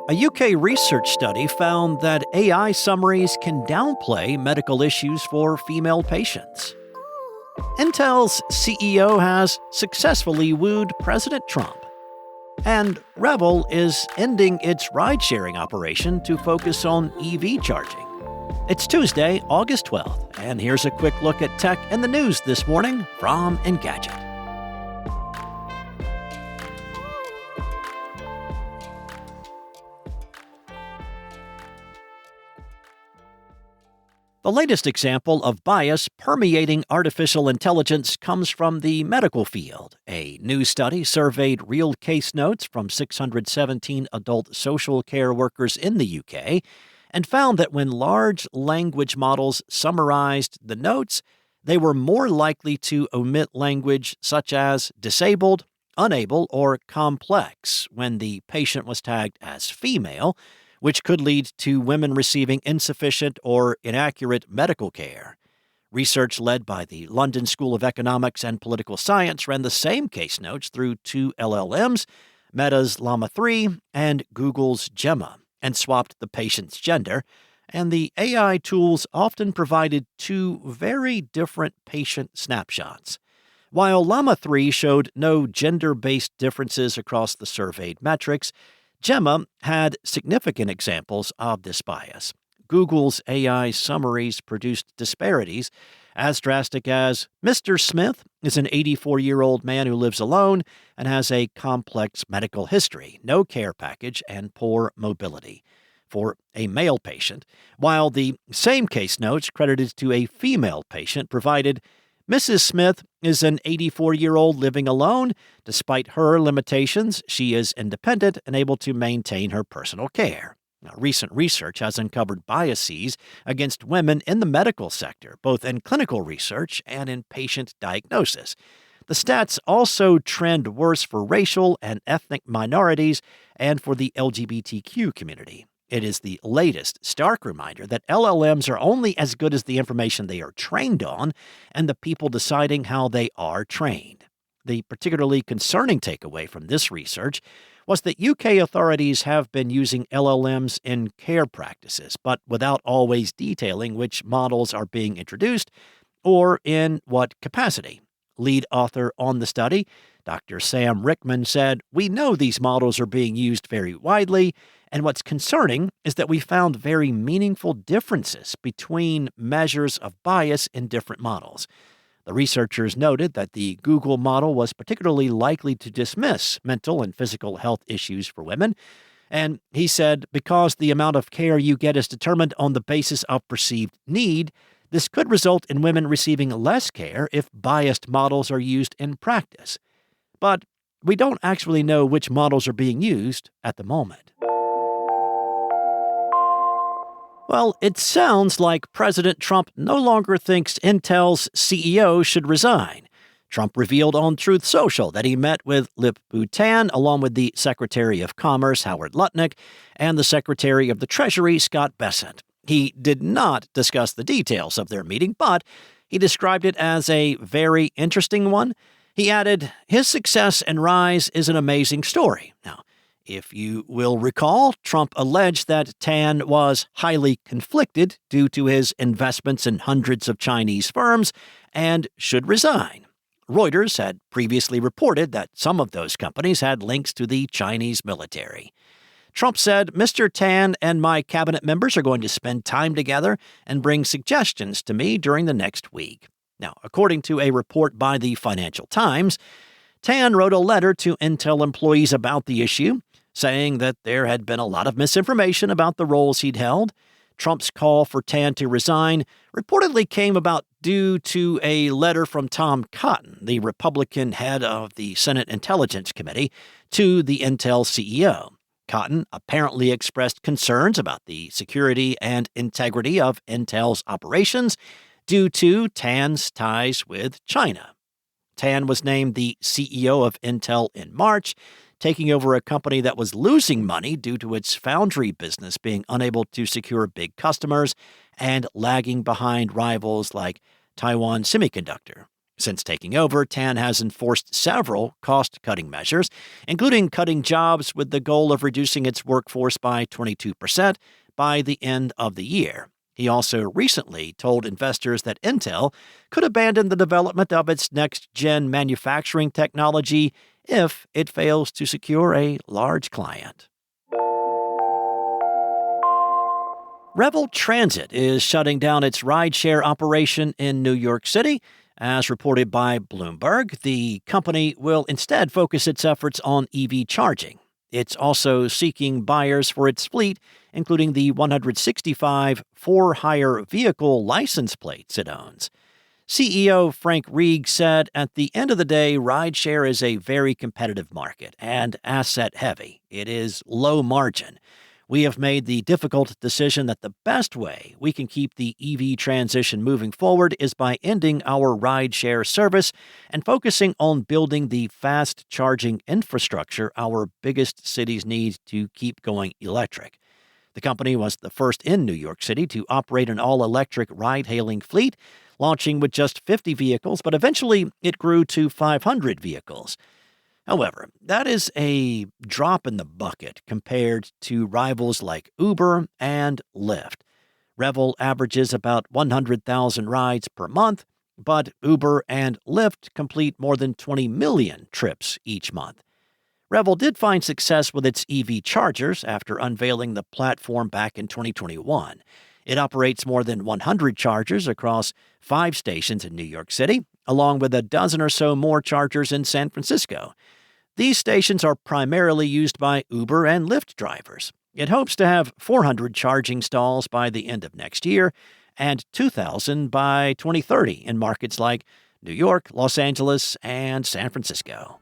A UK research study found that AI summaries can downplay medical issues for female patients. Intel's CEO has successfully wooed President Trump. And Revel is ending its ride-sharing operation to focus on EV charging. It's Tuesday, August 12th, and here's a quick look at tech and the news this morning from Engadget. The latest example of bias permeating artificial intelligence comes from the medical field. A new study surveyed real case notes from 617 adult social care workers in the UK and found that when large language models summarized the notes, they were more likely to omit language such as disabled, unable, or complex when the patient was tagged as female, which could lead to women receiving insufficient or inaccurate medical care. Research led by the London School of Economics and Political Science ran the same case notes through two LLMs, Meta's Llama 3 and Google's Gemma, and swapped the patient's gender, and the AI tools often provided two very different patient snapshots. While Llama 3 showed no gender-based differences across the surveyed metrics, Gemma had significant examples of this bias. Google's AI summaries produced disparities as drastic as Mr. Smith is an 84-year-old man who lives alone and has a complex medical history, no care package, and poor mobility for a male patient, while the same case notes credited to a female patient provided Mrs. Smith is an 84-year-old living alone. Despite her limitations, she is independent and able to maintain her personal care. Now, recent research has uncovered biases against women in the medical sector, both in clinical research and in patient diagnosis. The stats also trend worse for racial and ethnic minorities and for the LGBTQ community. It is the latest stark reminder that LLMs are only as good as the information they are trained on and the people deciding how they are trained. The particularly concerning takeaway from this research was that UK authorities have been using LLMs in care practices, but without always detailing which models are being introduced or in what capacity. Lead author on the study, Dr. Sam Rickman, said, "We know these models are being used very widely, and what's concerning is that we found very meaningful differences between measures of bias in different models." The researchers noted that the Google model was particularly likely to dismiss mental and physical health issues for women, and he said, because the amount of care you get is determined on the basis of perceived need, this could result in women receiving less care if biased models are used in practice. But we don't actually know which models are being used at the moment. Well, it sounds like President Trump no longer thinks Intel's CEO should resign. Trump revealed on Truth Social that he met with Lip-Bu Tan along with the Secretary of Commerce, Howard Lutnick, and the Secretary of the Treasury, Scott Bessent. He did not discuss the details of their meeting, but he described it as a very interesting one. He added, his success and rise is an amazing story. Now, if you will recall, Trump alleged that Tan was highly conflicted due to his investments in hundreds of Chinese firms and should resign. Reuters had previously reported that some of those companies had links to the Chinese military. Trump said, Mr. Tan and my cabinet members are going to spend time together and bring suggestions to me during the next week. Now, according to a report by the Financial Times, Tan wrote a letter to Intel employees about the issue, saying that there had been a lot of misinformation about the roles he'd held. Trump's call for Tan to resign reportedly came about due to a letter from Tom Cotton, the Republican head of the Senate Intelligence Committee, to the Intel CEO. Cotton apparently expressed concerns about the security and integrity of Intel's operations due to Tan's ties with China. Tan was named the CEO of Intel in March, taking over a company that was losing money due to its foundry business being unable to secure big customers and lagging behind rivals like Taiwan Semiconductor. Since taking over, Tan has enforced several cost-cutting measures, including cutting jobs with the goal of reducing its workforce by 22% by the end of the year. He also recently told investors that Intel could abandon the development of its next-gen manufacturing technology if it fails to secure a large client. Revel Transit is shutting down its rideshare operation in New York City. As reported by Bloomberg, the company will instead focus its efforts on EV charging. It's also seeking buyers for its fleet, including the 165 for-hire vehicle license plates it owns. CEO Frank Rieg said, "At the end of the day, rideshare is a very competitive market and asset-heavy. It is low margin. We have made the difficult decision that the best way we can keep the EV transition moving forward is by ending our rideshare service and focusing on building the fast-charging infrastructure our biggest cities need to keep going electric." The company was the first in New York City to operate an all-electric ride-hailing fleet, launching with just 50 vehicles, but eventually it grew to 500 vehicles. However, that is a drop in the bucket compared to rivals like Uber and Lyft. Revel averages about 100,000 rides per month, but Uber and Lyft complete more than 20 million trips each month. Revel did find success with its EV chargers after unveiling the platform back in 2021. It operates more than 100 chargers across 5 stations in New York City, along with a dozen or so more chargers in San Francisco. These stations are primarily used by Uber and Lyft drivers. It hopes to have 400 charging stalls by the end of next year and 2,000 by 2030 in markets like New York, Los Angeles, and San Francisco.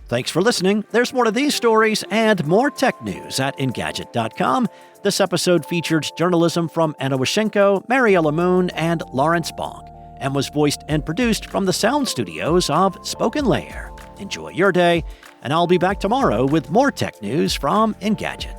Thanks for listening. There's more to these stories and more tech news at Engadget.com. This episode featured journalism from Anna Washenko, Mariella Moon, and Lawrence Bonk, and was voiced and produced from the sound studios of Spoken Layer. Enjoy your day, and I'll be back tomorrow with more tech news from Engadget.